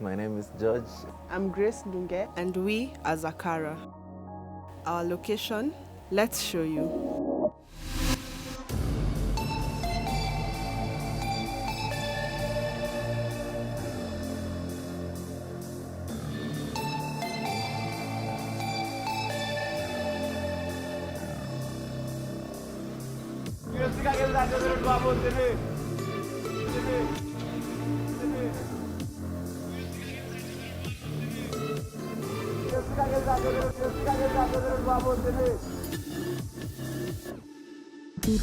My name is George. I'm Grace Ndunge. And we are Zaqara. Our location, let's show you. The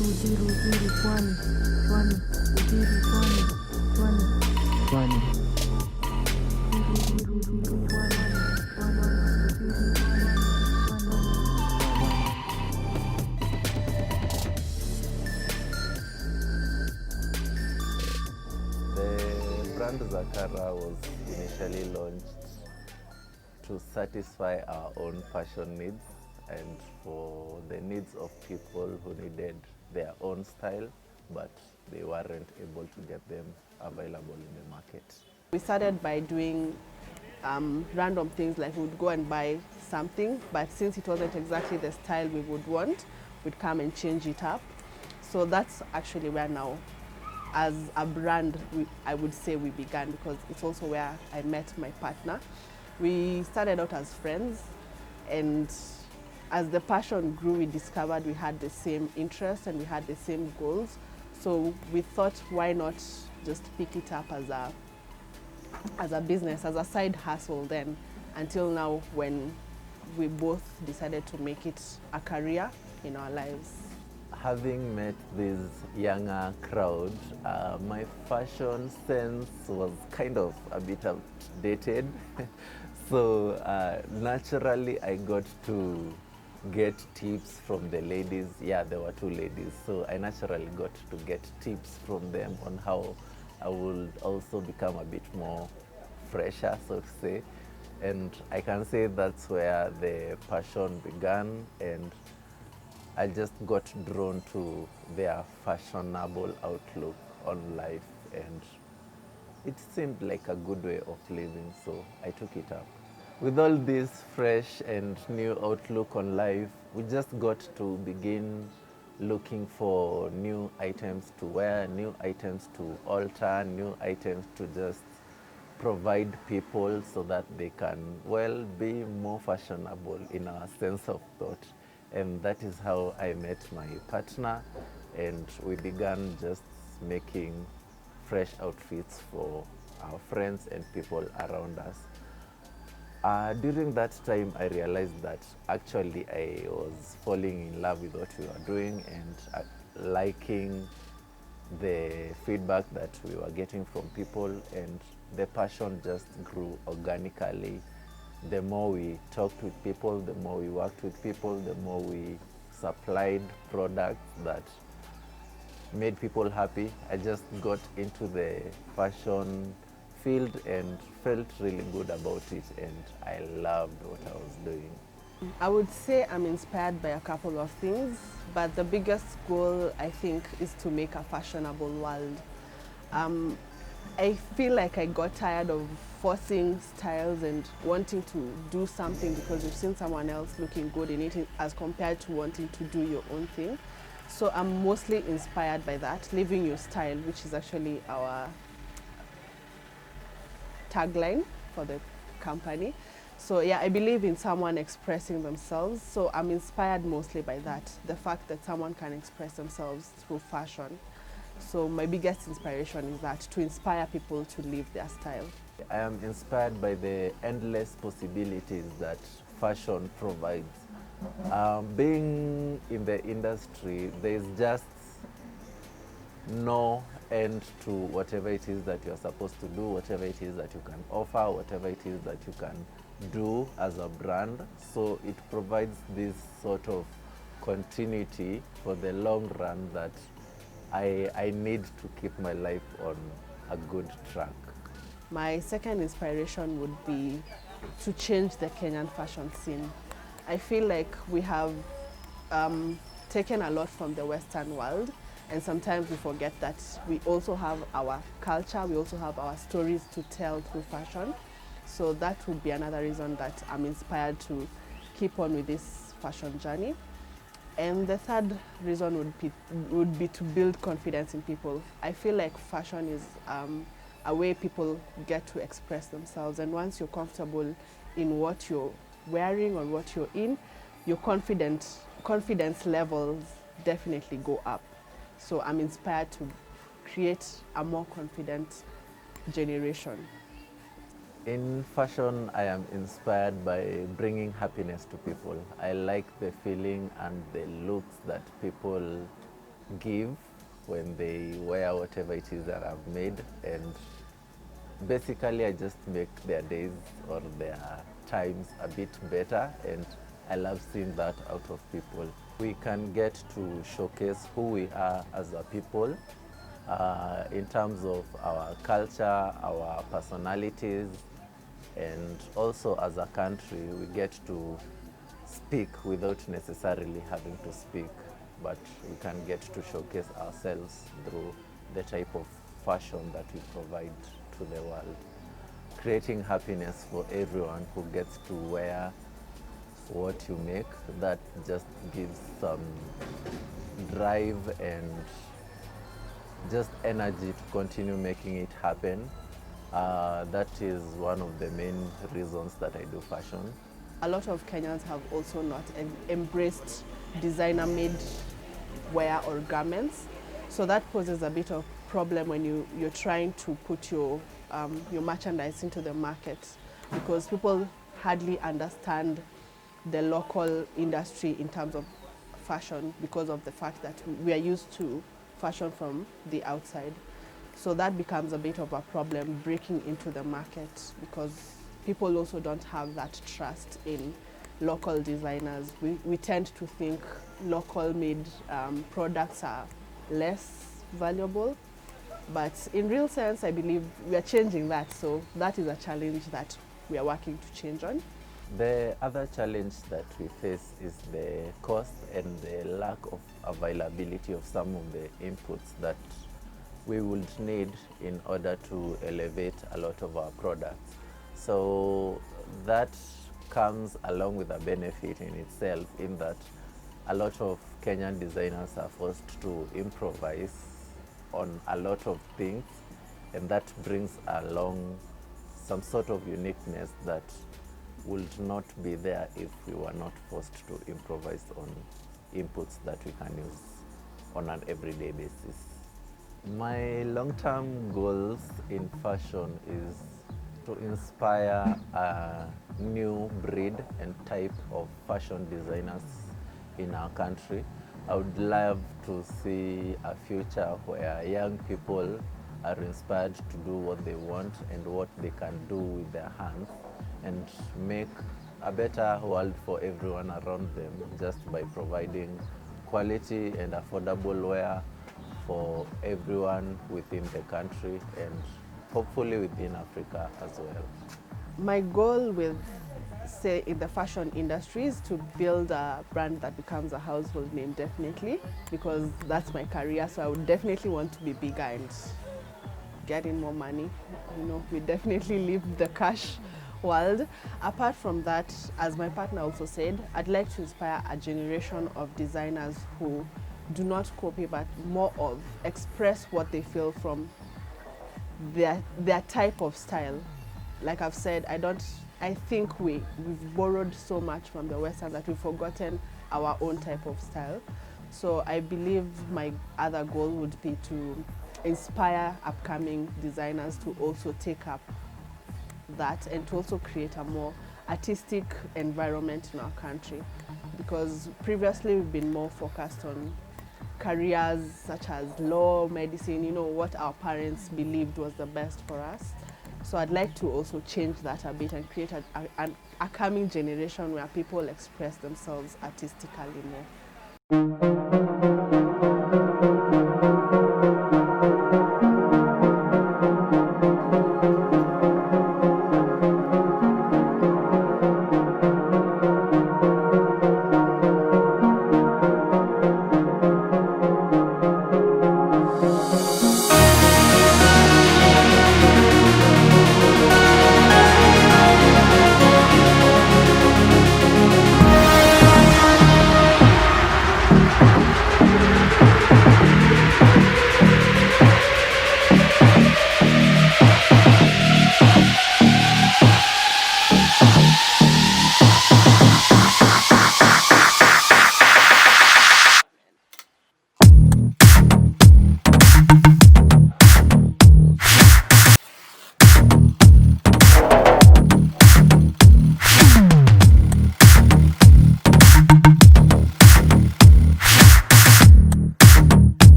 brand Zaqara was initially launched to satisfy our own fashion needs and for the needs of people who needed their own style, but they weren't able to get them available in the market. We started by doing random things, like we would go and buy something, but since it wasn't exactly the style we would want, we'd come and change it up. So that's actually where now, as a brand, I would say we began, because it's also where I met my partner. We started out as friends, and as the passion grew, we discovered we had the same interests and we had the same goals. So we thought, why not just pick it up as a business, as a side hustle then, until now when we both decided to make it a career in our lives. Having met this younger crowd, my fashion sense was kind of a bit outdated. So naturally I got to get tips from the ladies. Yeah, there were two ladies. So I naturally got to get tips from them on how I would also become a bit more fresher, so to say. And I can say that's where the passion began, and I just got drawn to their fashionable outlook on life, and it seemed like a good way of living, so I took it up. With all this fresh and new outlook on life, we just got to begin looking for new items to wear, new items to alter, new items to just provide people so that they can, well, be more fashionable in our sense of thought. And that is how I met my partner, and we began just making fresh outfits for our friends and people around us. During that time, I realized that actually I was falling in love with what we were doing and liking the feedback that we were getting from people, and the passion just grew organically. The more we talked with people, the more we worked with people, the more we supplied products that made people happy. I just got into the fashion field and felt really good about it, and I loved what I was doing. I would say I'm inspired by a couple of things, but the biggest goal, I think, is to make a fashionable world. I feel like I got tired of forcing styles and wanting to do something because you've seen someone else looking good in it, as compared to wanting to do your own thing. So I'm mostly inspired by that, living your style, which is actually our tagline for the company. So yeah, I believe in someone expressing themselves. So I'm inspired mostly by that, the fact that someone can express themselves through fashion. So my biggest inspiration is that, to inspire people to live their style. I am inspired by the endless possibilities that fashion provides. Being in the industry, there's just no end to whatever it is that you're supposed to do, whatever it is that you can offer, whatever it is that you can do as a brand. So it provides this sort of continuity for the long run that I need to keep my life on a good track. My second inspiration would be to change the Kenyan fashion scene. I feel like we have taken a lot from the Western world, And sometimes we forget that we also have our culture, we also have our stories to tell through fashion. So that would be another reason that I'm inspired to keep on with this fashion journey. And the third reason would be to build confidence in people. I feel like fashion is a way people get to express themselves, and once you're comfortable in what you're wearing or what you're in, your confidence levels definitely go up. So I'm inspired to create a more confident generation. In fashion, I am inspired by bringing happiness to people. I like the feeling and the looks that people give when they wear whatever it is that I've made, and basically I just make their days or their times a bit better, and I love seeing that out of people. We can get to showcase who we are as a people in terms of our culture, our personalities, and also as a country we get to speak without necessarily having to speak, but we can get to showcase ourselves through the type of fashion that we provide to the world, creating happiness for everyone who gets to wear what you make. That just gives some drive and just energy to continue making it happen. That is one of the main reasons that I do fashion. A lot of Kenyans have also not embraced designer-made wear or garments, so that poses a bit of problem when you're trying to put your merchandise into the market, because people hardly understand the local industry in terms of fashion because of the fact that we are used to fashion from the outside. So that becomes a bit of a problem breaking into the market, because people also don't have that trust in local designers. We tend to think local made products are less valuable, but in real sense I believe we are changing that, so that is a challenge that we are working to change on. The other challenge that we face is the cost and the lack of availability of some of the inputs that we would need in order to elevate a lot of our products. So that comes along with a benefit in itself, in that a lot of Kenyan designers are forced to improvise on a lot of things, and that brings along some sort of uniqueness that would not be there if we were not forced to improvise on inputs that we can use on an everyday basis. My long-term goals in fashion is to inspire a new breed and type of fashion designers in our country. I would love to see a future where young people are inspired to do what they want and what they can do with their hands, and make a better world for everyone around them just by providing quality and affordable wear for everyone within the country and hopefully within Africa as well. My goal with, say, in the fashion industry is to build a brand that becomes a household name, definitely, because that's my career. So I would definitely want to be bigger and get in more money. You know, we definitely live the cash world. Apart from that, as my partner also said, I'd like to inspire a generation of designers who do not copy, but more of express what they feel from their type of style. Like I've said, I think we've borrowed so much from the Western that we've forgotten our own type of style. So I believe my other goal would be to inspire upcoming designers to also take up that and to also create a more artistic environment in our country, because previously we've been more focused on careers such as law, medicine, you know, what our parents believed was the best for us. So I'd like to also change that a bit and create a coming generation where people express themselves artistically more.